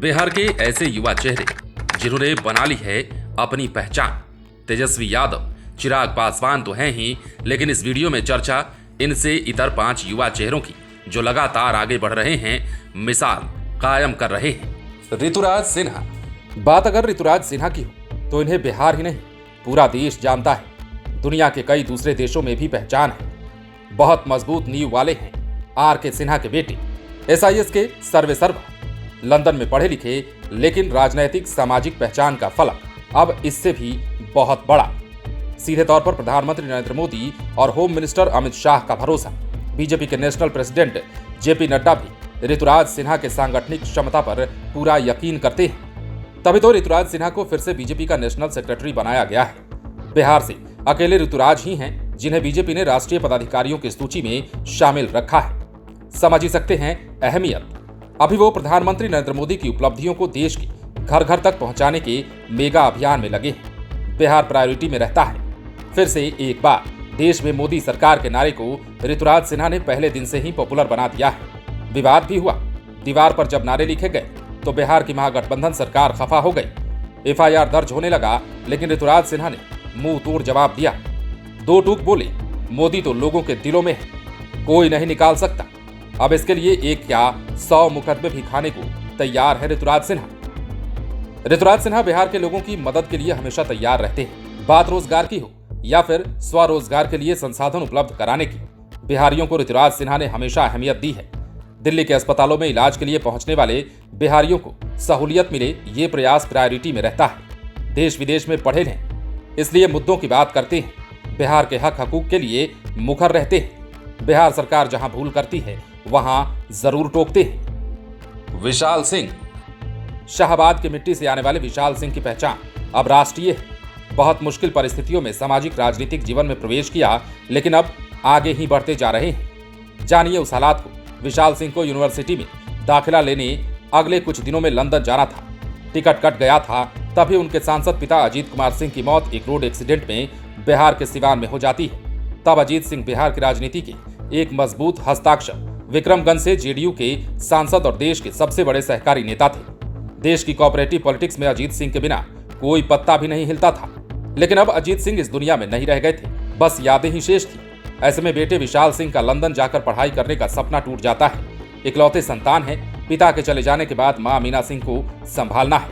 बिहार के ऐसे युवा चेहरे जिन्होंने बना ली है अपनी पहचान। तेजस्वी यादव, चिराग पासवान तो हैं ही, लेकिन इस वीडियो में चर्चा इनसे इतर 5 युवा चेहरों की जो लगातार आगे बढ़ रहे हैं, मिसाल कायम कर रहे हैं। ऋतुराज सिन्हा। बात अगर ऋतुराज सिन्हा की हो तो इन्हें बिहार ही नहीं पूरा देश जानता है। दुनिया के कई दूसरे देशों में भी पहचान है। बहुत मजबूत नींव वाले हैं। आर.के. सिन्हा के बेटे, SIS के सर्वेसर्वा, लंदन में पढ़े लिखे, लेकिन राजनैतिक सामाजिक पहचान का फलक अब इससे भी बहुत बड़ा। सीधे तौर पर प्रधानमंत्री नरेंद्र मोदी और होम मिनिस्टर अमित शाह का भरोसा। बीजेपी के नेशनल प्रेसिडेंट JP नड्डा भी ऋतुराज सिन्हा के सांगठनिक क्षमता पर पूरा यकीन करते हैं। तभी तो ऋतुराज सिन्हा को फिर से बीजेपी का नेशनल सेक्रेटरी बनाया गया है। बिहार से अकेले ऋतुराज ही हैं जिन्हें बीजेपी ने राष्ट्रीय पदाधिकारियों की सूची में शामिल रखा है। समझ ही सकते हैं अहमियत। अभी वो प्रधानमंत्री नरेंद्र मोदी की उपलब्धियों को देश के घर घर तक पहुंचाने के मेगा अभियान में लगे हैं। बिहार प्रायोरिटी में रहता है। फिर से एक बार देश में मोदी सरकार के नारे को ऋतुराज सिन्हा ने पहले दिन से ही पॉपुलर बना दिया है। विवाद भी हुआ। दीवार पर जब नारे लिखे गए तो बिहार की महागठबंधन सरकार खफा हो गई। FIR दर्ज होने लगा, लेकिन ऋतुराज सिन्हा ने मुंह तोड़ जवाब दिया। 2 टूक बोले, मोदी तो लोगों के दिलों में है, कोई नहीं निकाल सकता। अब इसके लिए 1 या 100 मुकदमे भी खाने को तैयार है ऋतुराज सिन्हा। ऋतुराज सिन्हा बिहार के लोगों की मदद के लिए हमेशा तैयार रहते हैं। बात रोजगार की हो या फिर स्वरोजगार के लिए संसाधन उपलब्ध कराने की, बिहारियों को ऋतुराज सिन्हा ने हमेशा अहमियत दी है। दिल्ली के अस्पतालों में इलाज के लिए पहुंचने वाले बिहारियों को सहूलियत मिले, ये प्रयास प्रायोरिटी में रहता है। देश विदेश में पढ़े हैं, इसलिए मुद्दों की बात करते हैं। बिहार के हक हकूक के लिए मुखर रहते हैं। बिहार सरकार जहां भूल करती है वहां जरूर टोकते हैं। विशाल सिंह। शाहबाद की मिट्टी से आने वाले विशाल सिंह की पहचान अब राष्ट्रीय है। बहुत मुश्किल परिस्थितियों में सामाजिक राजनीतिक जीवन में प्रवेश किया, लेकिन अब आगे ही बढ़ते जा रहे हैं। जानिए उस हालात को। विशाल सिंह को यूनिवर्सिटी में दाखिला लेने अगले कुछ दिनों में लंदन जाना था। टिकट कट गया था, तभी उनके सांसद पिता अजीत कुमार सिंह की मौत एक रोड एक्सीडेंट में बिहार के सिवान में हो जाती है। तब अजीत सिंह बिहार की राजनीति के एक मजबूत हस्ताक्षर विक्रमगंज से JDU के सांसद और देश के सबसे बड़े सहकारी नेता थे। देश की कोऑपरेटिव पॉलिटिक्स में अजीत सिंह के बिना कोई पत्ता भी नहीं हिलता था। लेकिन अब अजीत सिंह इस दुनिया में नहीं रह गए थे, बस यादें ही शेष थी। ऐसे में बेटे विशाल सिंह का लंदन जाकर पढ़ाई करने का सपना टूट जाता है। इकलौते संतान है। पिता के चले जाने के बाद मां मीना सिंह को संभालना है।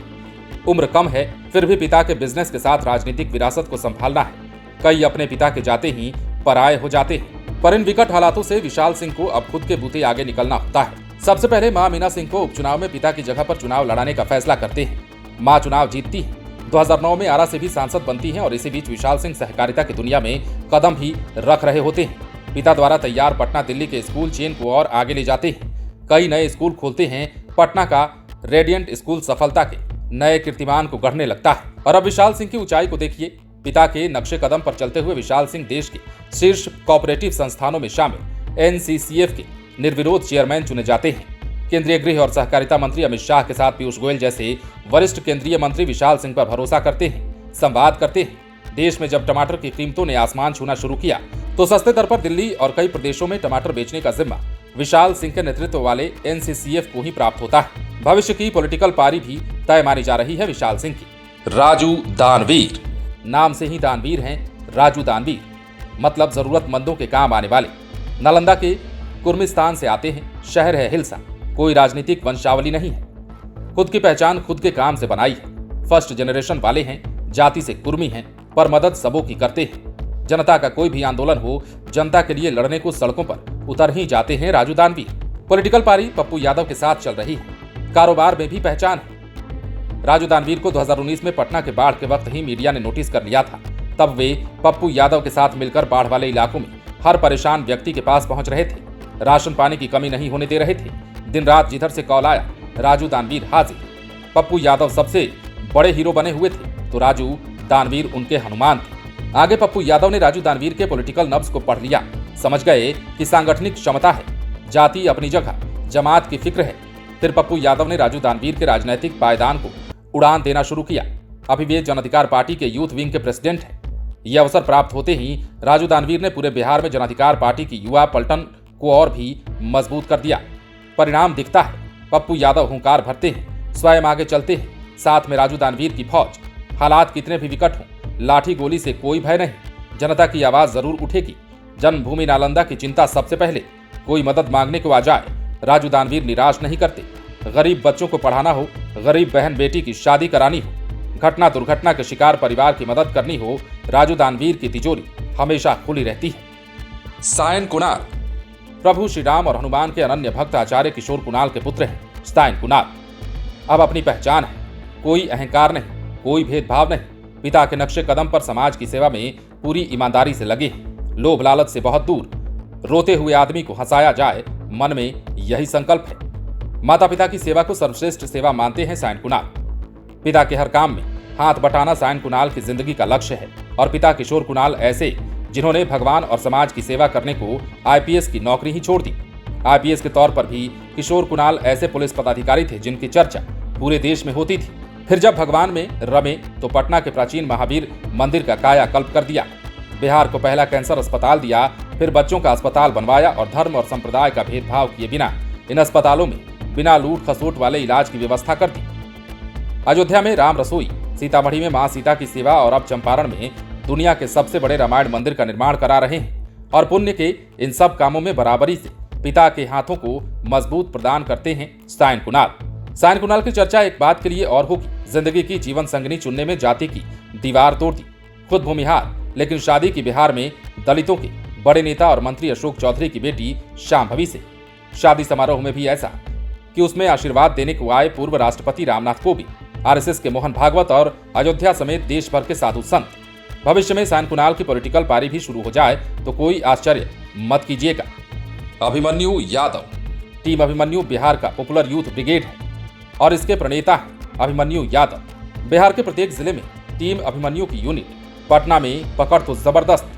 उम्र कम है, फिर भी पिता के बिजनेस के साथ राजनीतिक विरासत को संभालना है। कई अपने पिता के जाते ही पराये हो जाते हैं। पर इन विकट हालातों से विशाल सिंह को अब खुद के बूते आगे निकलना होता है। सबसे पहले मां मीना सिंह को उपचुनाव में पिता की जगह पर चुनाव लड़ाने का फैसला करते हैं। मां चुनाव जीतती है। 2009 में आरा से भी सांसद बनती हैं और इसी बीच विशाल सिंह सहकारिता की दुनिया में कदम भी रख रहे होते हैं। पिता द्वारा तैयार पटना दिल्ली के स्कूल चेन को और आगे ले जाते हैं। कई नए स्कूल खोलते हैं। पटना का रेडियंट स्कूल सफलता के नए कीर्तिमान को गढ़ने लगता है। और अब विशाल सिंह की ऊंचाई को देखिए। पिता के नक्शे कदम पर चलते हुए विशाल सिंह देश के शीर्ष कोऑपरेटिव संस्थानों में शामिल NCCF के निर्विरोध चेयरमैन चुने जाते हैं। केंद्रीय गृह और सहकारिता मंत्री अमित शाह के साथ पीयूष गोयल जैसे वरिष्ठ केंद्रीय मंत्री विशाल सिंह पर भरोसा करते हैं, संवाद करते हैं। देश में जब टमाटर की कीमतों ने आसमान छूना शुरू किया तो सस्ते दर पर दिल्ली और कई प्रदेशों में टमाटर बेचने का जिम्मा विशाल सिंह के नेतृत्व वाले NCCF को ही प्राप्त होता है। भविष्य की पॉलिटिकल पारी भी तय मानी जा रही है विशाल सिंह की। राजू दानवीर। नाम से ही दानवीर हैं। राजू दानवीर मतलब जरूरतमंदों के काम आने वाले। नालंदा के कुर्मिस्तान से आते हैं। शहर है हिल्सा। कोई राजनीतिक वंशावली नहीं है। खुद की पहचान खुद के काम से बनाई है। फर्स्ट जनरेशन वाले हैं। जाति से कुर्मी हैं, पर मदद सबों की करते हैं। जनता का कोई भी आंदोलन हो, जनता के लिए लड़ने को सड़कों पर उतर ही जाते हैं राजू दानवीर। पॉलिटिकल पारी पप्पू यादव के साथ चल रही है। कारोबार में भी पहचान है। राजू दानवीर को 2019 में पटना के बाढ़ के वक्त ही मीडिया ने नोटिस कर लिया था। तब वे पप्पू यादव के साथ मिलकर बाढ़ वाले इलाकों में हर परेशान व्यक्ति के पास पहुंच रहे थे। राशन पानी की कमी नहीं होने दे रहे थे। दिन रात जिधर से कॉल आया, राजू दानवीर हाजिर। पप्पू यादव सबसे बड़े हीरो बने हुए थे तो राजू दानवीर उनके हनुमान थे। आगे पप्पू यादव ने राजू दानवीर के पॉलिटिकल नब्ज को पढ़ लिया। समझ गए कि सांगठनिक क्षमता है, जाति अपनी जगह, जमात की फिक्र है। फिर पप्पू यादव ने राजू दानवीर के राजनीतिक पायदान को उड़ान देना शुरू किया। अभी वे जन अधिकार पार्टी के यूथ विंग के प्रेसिडेंट हैं। ये अवसर प्राप्त होते ही राजू दानवीर ने पूरे बिहार में जन अधिकार पार्टी की युवा पलटन को और भी मजबूत कर दिया। परिणाम दिखता है। पप्पू यादव हुंकार भरते हैं, स्वयं आगे चलते हैं, साथ में राजू दानवीर की फौज। हालात कितने भी विकट हों, लाठी गोली से कोई भय नहीं। जनता की आवाज जरूर उठेगी। जन्मभूमि नालंदा की चिंता सबसे पहले। कोई मदद मांगने को आ जाए, राजू दानवीर निराश नहीं करते। गरीब बच्चों को पढ़ाना हो, गरीब बहन बेटी की शादी करानी हो, घटना दुर्घटना के शिकार परिवार की मदद करनी हो, राजू दानवीर की तिजोरी हमेशा खुली रहती है। सायन कुणाल प्रभु श्री राम और हनुमान के अनन्य भक्त आचार्य किशोर कुणाल के पुत्र हैं सायन कुणाल। अब अपनी पहचान है, कोई अहंकार नहीं, कोई भेदभाव नहीं। पिता के नक्शे कदम पर समाज की सेवा में पूरी ईमानदारी से लगे हैं। लोभ लालच से बहुत दूर। रोते हुए आदमी को हंसाया जाए, मन में यही संकल्प है। माता पिता की सेवा को सर्वश्रेष्ठ सेवा मानते हैं सायन कुणाल। पिता के हर काम में हाथ बटाना सायन कुणाल की जिंदगी का लक्ष्य है। और पिता किशोर कुणाल ऐसे जिन्होंने भगवान और समाज की सेवा करने को आईपीएस की नौकरी ही छोड़ दी। आईपीएस के तौर पर भी किशोर कुणाल ऐसे पुलिस पदाधिकारी थे जिनकी चर्चा पूरे देश में होती थी। फिर जब भगवान में रमे तो पटना के प्राचीन महावीर मंदिर का कायाकल्प कर दिया। बिहार को पहला कैंसर अस्पताल दिया, फिर बच्चों का अस्पताल बनवाया और धर्म और संप्रदाय का भेदभाव किए बिना इन अस्पतालों में बिना लूट खसोट वाले इलाज की व्यवस्था कर दी। अयोध्या में राम रसोई, सीतामढ़ी में मां सीता की सेवा और अब चंपारण में दुनिया के सबसे बड़े रामायण मंदिर का निर्माण करा रहे हैं। और पुण्य के इन सब कामों में बराबरी से पिता के हाथों को मजबूत प्रदान करते हैं सायन कुणाल। सायन कुणाल की चर्चा एक बात के लिए और होगी, जिंदगी की जीवन संगनी चुनने में जाति की दीवार तोड़ दी। खुद भूमिहार, लेकिन शादी की बिहार में दलितों के बड़े नेता और मंत्री अशोक चौधरी की बेटी शांभवी से। शादी समारोह में भी ऐसा कि उसमें आशीर्वाद देने को आए पूर्व राष्ट्रपति रामनाथ कोविंद, आरएसएस के मोहन भागवत और अयोध्या समेत देश भर के साधु संत। भविष्य में सायन कुणाल की पॉलिटिकल पारी भी शुरू हो जाए तो कोई आश्चर्य मत कीजिएगा। अभिमन्यु यादव टीम अभिमन्यु बिहार का पॉपुलर यूथ ब्रिगेड है और इसके प्रणेता हैं अभिमन्यु यादव। बिहार के प्रत्येक जिले में टीम अभिमन्यु की यूनिट। पटना में पकड़ तो जबरदस्त,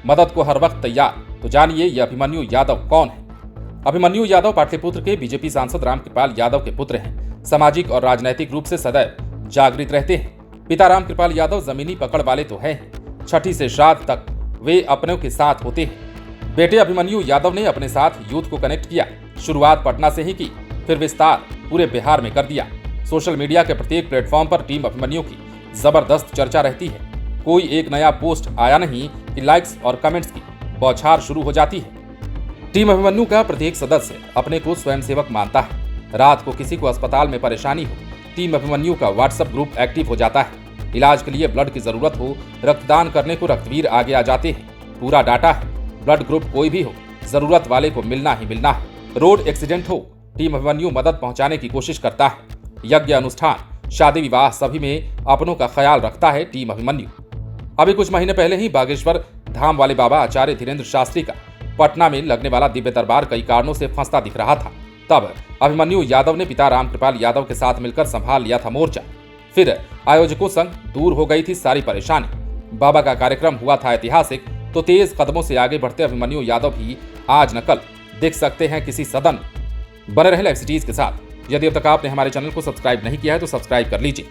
मदद को हर वक्त तैयार। तो जानिए ये अभिमन्यु यादव कौन है। अभिमन्यु यादव पाटलिपुत्र के बीजेपी सांसद रामकृपाल यादव के पुत्र हैं। सामाजिक और राजनैतिक रूप से सदैव जागृत रहते हैं। पिता रामकृपाल यादव जमीनी पकड़ वाले तो हैं, छठी से श्राद्ध तक वे अपनों के साथ होते हैं। बेटे अभिमन्यु यादव ने अपने साथ यूथ को कनेक्ट किया। शुरुआत पटना से ही की, फिर विस्तार पूरे बिहार में कर दिया। सोशल मीडिया के प्रत्येक प्लेटफॉर्म पर टीम अभिमन्यु की जबरदस्त चर्चा रहती है। कोई एक नया पोस्ट आया नहीं कि लाइक्स और कमेंट्स की बौछार शुरू हो जाती है। टीम अभिमन्यु का प्रत्येक सदस्य अपने को स्वयंसेवक मानता है। रात को किसी को अस्पताल में परेशानी हो, टीम अभिमन्यु का व्हाट्सएप ग्रुप एक्टिव हो जाता है। इलाज के लिए ब्लड की जरूरत हो, रक्तदान करने को रक्तवीर आगे आ जाते हैं। पूरा डाटा है, ब्लड ग्रुप कोई भी हो, जरूरत वाले को मिलना ही मिलना है। रोड एक्सीडेंट हो, टीम अभिमन्यु मदद पहुंचाने की कोशिश करता है। यज्ञ अनुष्ठान, शादी विवाह सभी में अपनों का ख्याल रखता है टीम अभिमन्यु। अभी कुछ महीने पहले ही बागेश्वर धाम वाले बाबा आचार्य धीरेन्द्र शास्त्री का पटना में लगने वाला दिव्य दरबार कई कारणों से फंसता दिख रहा था। तब अभिमन्यु यादव ने पिता रामकृपाल यादव के साथ मिलकर संभाल लिया था मोर्चा। फिर आयोजकों संग दूर हो गई थी सारी परेशानी। बाबा का कार्यक्रम हुआ था ऐतिहासिक, तो तेज कदमों से आगे बढ़ते अभिमन्यु यादव भी आज न कल दिख सकते हैं किसी सदन। बने रहे लाइव सिटीज के साथ। यदि अब तक आपने हमारे चैनल को सब्सक्राइब नहीं किया है तो सब्सक्राइब कर लीजिए।